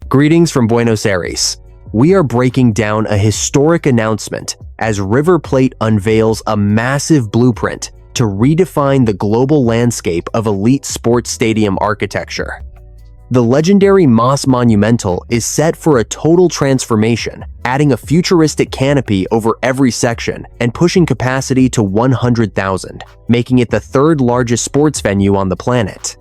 Greetings from Buenos Aires. We are breaking down a historic announcement as River Plate unveils a massive blueprint to redefine the global landscape of elite sports stadium architecture. The legendary Mas Monumental is set for a total transformation, adding a futuristic canopy over every section and pushing capacity to 100,000, making it the third largest sports venue on the planet.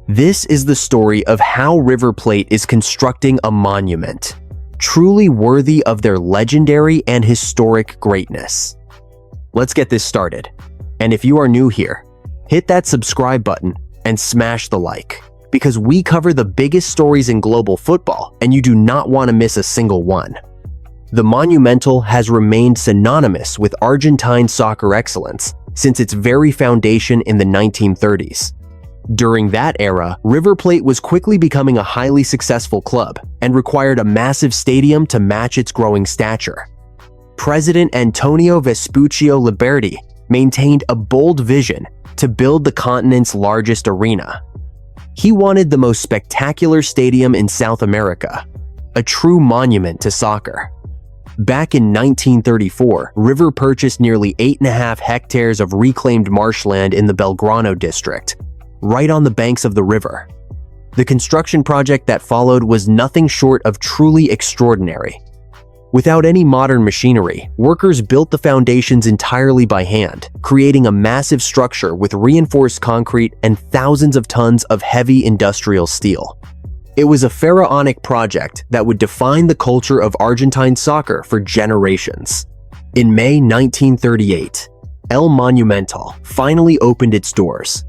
This is the story of how River Plate is constructing a monument, truly worthy of their legendary and historic greatness. Let's get this started. And if you are new here, hit that subscribe button and smash the like, because we cover the biggest stories in global football and you do not want to miss a single one. The Monumental has remained synonymous with Argentine soccer excellence since its very foundation in the 1930s. During that era, River Plate was quickly becoming a highly successful club and required a massive stadium to match its growing stature. President Antonio Vespuccio Liberti maintained a bold vision to build the continent's largest arena. He wanted the most spectacular stadium in South America, a true monument to soccer. Back in 1934, River purchased nearly 8.5 hectares of reclaimed marshland in the Belgrano district, right on the banks of the river. The construction project that followed was nothing short of truly extraordinary. Without any modern machinery, workers built the foundations entirely by hand, creating a massive structure with reinforced concrete and thousands of tons of heavy industrial steel. It was a pharaonic project that would define the culture of Argentine soccer for generations. In May 1938, El Monumental finally opened its doors.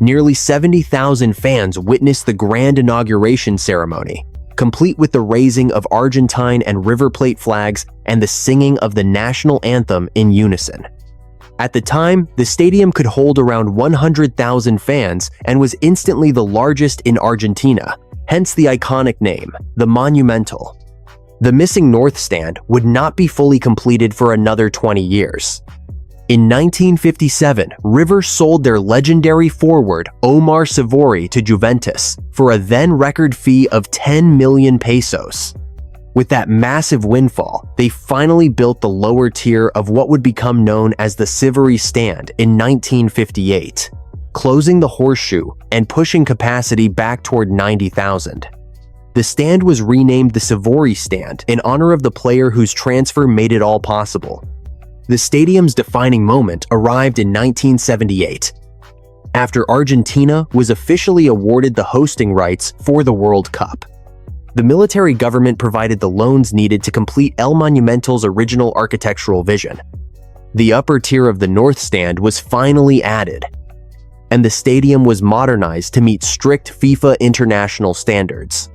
Nearly 70,000 fans witnessed the grand inauguration ceremony, complete with the raising of Argentine and River Plate flags and the singing of the national anthem in unison. At the time, the stadium could hold around 100,000 fans and was instantly the largest in Argentina, hence the iconic name, the Monumental. The missing north stand would not be fully completed for another 20 years. In 1957, River sold their legendary forward Omar Savori to Juventus for a then-record fee of 10 million pesos. With that massive windfall, they finally built the lower tier of what would become known as the Savori Stand in 1958, closing the horseshoe and pushing capacity back toward 90,000. The stand was renamed the Savori Stand in honor of the player whose transfer made it all possible. The stadium's defining moment arrived in 1978, after Argentina was officially awarded the hosting rights for the World Cup. The military government provided the loans needed to complete El Monumental's original architectural vision. The upper tier of the north stand was finally added, and the stadium was modernized to meet strict FIFA international standards.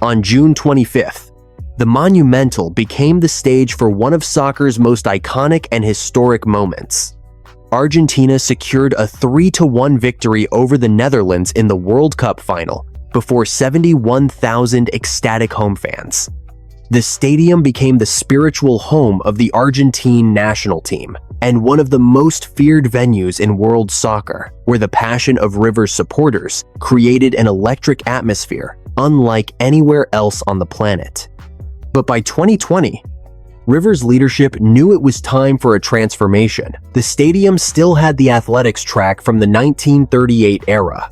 On June 25th, the Monumental became the stage for one of soccer's most iconic and historic moments. Argentina secured a 3-1 victory over the Netherlands in the World Cup final before 71,000 ecstatic home fans. The stadium became the spiritual home of the Argentine national team and one of the most feared venues in world soccer, where the passion of River's supporters created an electric atmosphere unlike anywhere else on the planet. But by 2020, River's leadership knew it was time for a transformation. The stadium still had the athletics track from the 1938 era,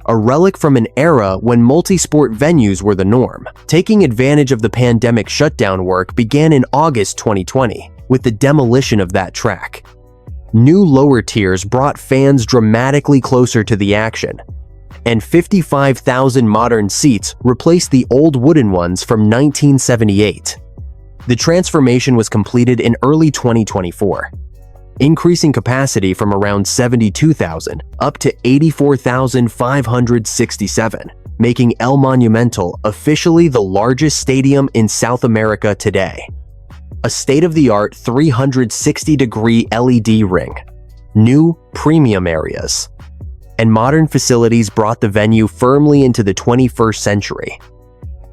a relic from an era when multi-sport venues were the norm. Taking advantage of the pandemic shutdown work began in August 2020 with the demolition of that track. New lower tiers brought fans dramatically closer to the action, and 55,000 modern seats replaced the old wooden ones from 1978. The transformation was completed in early 2024, increasing capacity from around 72,000 up to 84,567, making El Monumental officially the largest stadium in South America today. A state-of-the-art 360-degree LED ring, new premium areas, and modern facilities brought the venue firmly into the 21st century.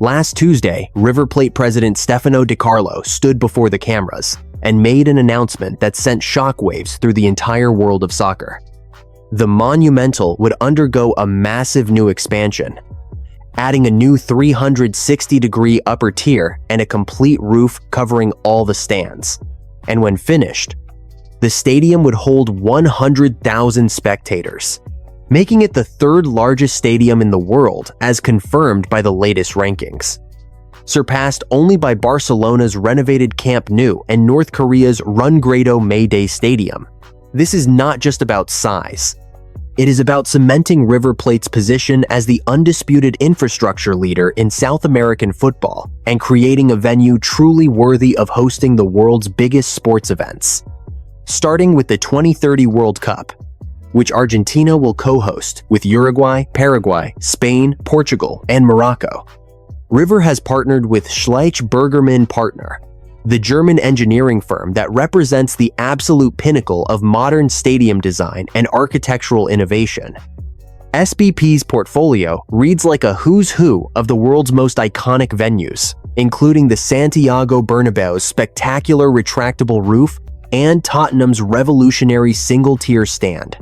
Last Tuesday, River Plate president Stefano Di Carlo stood before the cameras and made an announcement that sent shockwaves through the entire world of soccer. The Monumental would undergo a massive new expansion, adding a new 360-degree upper tier and a complete roof covering all the stands. And when finished, the stadium would hold 100,000 spectators, making it the third largest stadium in the world as confirmed by the latest rankings, surpassed only by Barcelona's renovated Camp Nou and North Korea's Rungrado May Day Stadium. This is not just about size. It is about cementing River Plate's position as the undisputed infrastructure leader in South American football and creating a venue truly worthy of hosting the world's biggest sports events. Starting with the 2030 World Cup, which Argentina will co-host with Uruguay, Paraguay, Spain, Portugal, and Morocco. River has partnered with Schlaich Bergermann Partner, the German engineering firm that represents the absolute pinnacle of modern stadium design and architectural innovation. SBP's portfolio reads like a who's who of the world's most iconic venues, including the Santiago Bernabeu's spectacular retractable roof and Tottenham's revolutionary single-tier stand,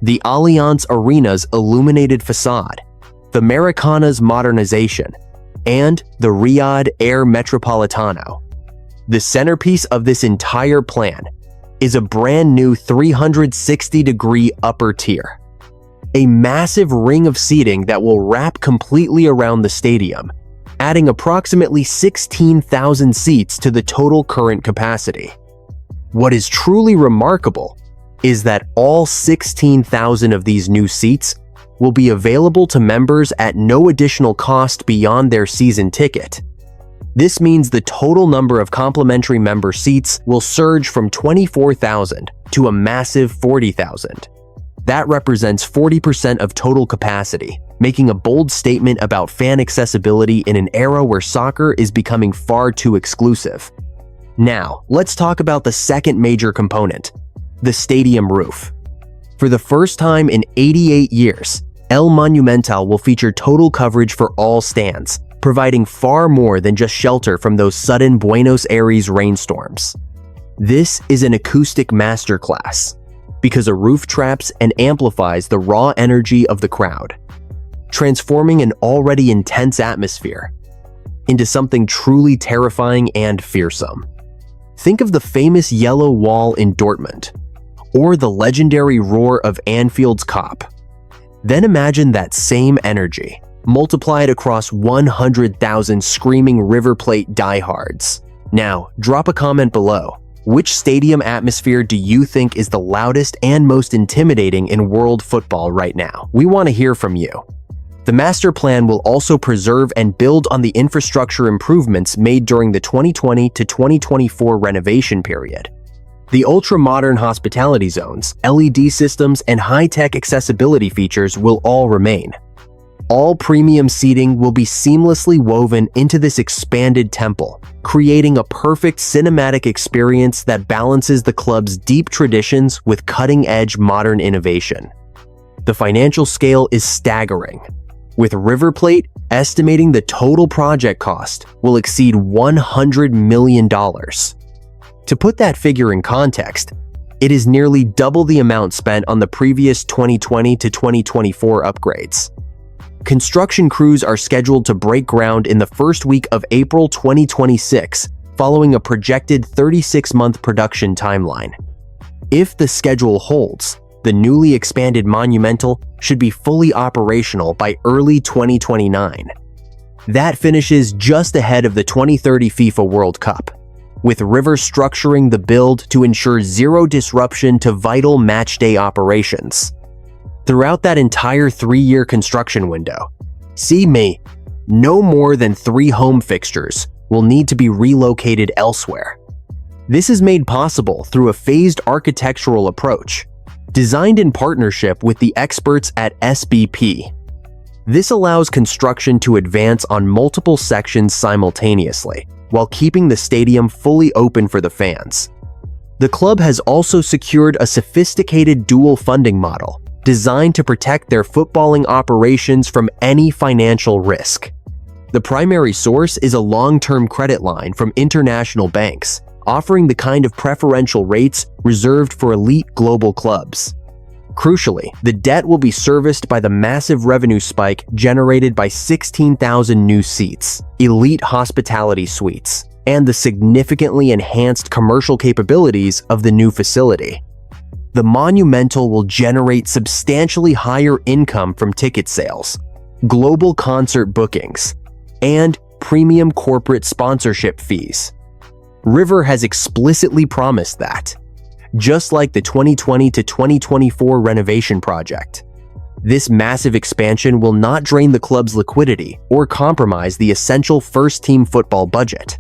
the Allianz Arena's illuminated facade, the Maracana's modernization, and the Riyadh Air Metropolitano. The centerpiece of this entire plan is a brand new 360-degree upper tier, a massive ring of seating that will wrap completely around the stadium, adding approximately 16,000 seats to the total current capacity. What is truly remarkable is that all 16,000 of these new seats will be available to members at no additional cost beyond their season ticket. This means the total number of complimentary member seats will surge from 24,000 to a massive 40,000. That represents 40% of total capacity, making a bold statement about fan accessibility in an era where soccer is becoming far too exclusive. Now, let's talk about the second major component, the stadium roof. For the first time in 88 years, El Monumental will feature total coverage for all stands, providing far more than just shelter from those sudden Buenos Aires rainstorms. This is an acoustic masterclass, because a roof traps and amplifies the raw energy of the crowd, transforming an already intense atmosphere into something truly terrifying and fearsome. Think of the famous Yellow Wall in Dortmund, or the legendary roar of Anfield's Kop. Then imagine that same energy, multiplied across 100,000 screaming River Plate diehards. Now, drop a comment below. Which stadium atmosphere do you think is the loudest and most intimidating in world football right now? We want to hear from you. The master plan will also preserve and build on the infrastructure improvements made during the 2020 to 2024 renovation period. The ultra-modern hospitality zones, LED systems, and high-tech accessibility features will all remain. All premium seating will be seamlessly woven into this expanded temple, creating a perfect cinematic experience that balances the club's deep traditions with cutting-edge modern innovation. The financial scale is staggering, with River Plate estimating the total project cost will exceed $100 million. To put that figure in context, it is nearly double the amount spent on the previous 2020 to 2024 upgrades. Construction crews are scheduled to break ground in the first week of April 2026, following a projected 36-month production timeline. If the schedule holds, the newly expanded Monumental should be fully operational by early 2029. That finishes just ahead of the 2030 FIFA World Cup, with River structuring the build to ensure zero disruption to vital matchday operations. Throughout that entire 3-year construction window, no more than 3 home fixtures will need to be relocated elsewhere. This is made possible through a phased architectural approach, designed in partnership with the experts at SBP. This allows construction to advance on multiple sections simultaneously, while keeping the stadium fully open for the fans. The club has also secured a sophisticated dual funding model, designed to protect their footballing operations from any financial risk. The primary source is a long-term credit line from international banks, offering the kind of preferential rates reserved for elite global clubs. Crucially, the debt will be serviced by the massive revenue spike generated by 16,000 new seats, elite hospitality suites, and the significantly enhanced commercial capabilities of the new facility. The Monumental will generate substantially higher income from ticket sales, global concert bookings, and premium corporate sponsorship fees. River has explicitly promised that, just like the 2020 to 2024 renovation project. This massive expansion will not drain the club's liquidity or compromise the essential first-team football budget.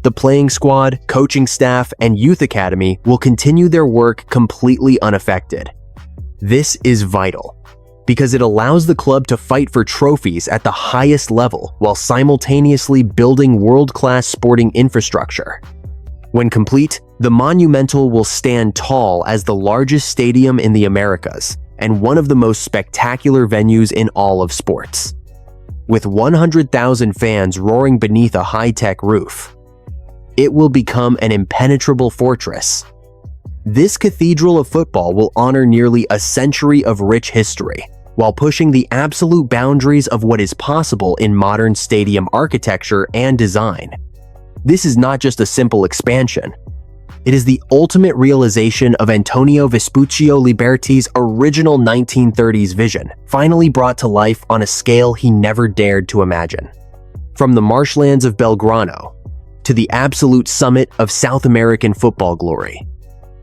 The playing squad, coaching staff, and youth academy will continue their work completely unaffected. This is vital, because it allows the club to fight for trophies at the highest level while simultaneously building world-class sporting infrastructure. When complete, the Monumental will stand tall as the largest stadium in the Americas and one of the most spectacular venues in all of sports. With 100,000 fans roaring beneath a high-tech roof, it will become an impenetrable fortress. This cathedral of football will honor nearly a century of rich history, while pushing the absolute boundaries of what is possible in modern stadium architecture and design. This is not just a simple expansion. It is the ultimate realization of Antonio Vespuccio Liberti's original 1930s vision, finally brought to life on a scale he never dared to imagine. From the marshlands of Belgrano to the absolute summit of South American football glory,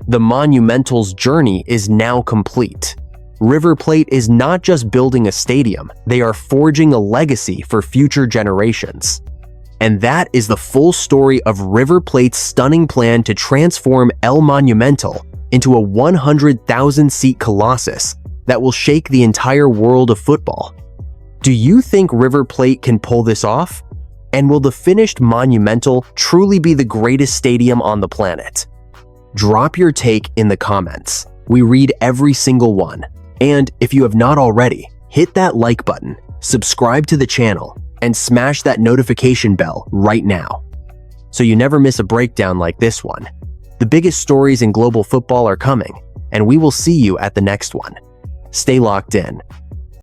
the Monumental's journey is now complete. River Plate is not just building a stadium, they are forging a legacy for future generations. And that is the full story of River Plate's stunning plan to transform El Monumental into a 100,000-seat colossus that will shake the entire world of football. Do you think River Plate can pull this off? And will the finished Monumental truly be the greatest stadium on the planet? Drop your take in the comments. We read every single one. And if you have not already, hit that like button, subscribe to the channel, and smash that notification bell right now, so you never miss a breakdown like this one. The biggest stories in global football are coming, and we will see you at the next one. Stay locked in.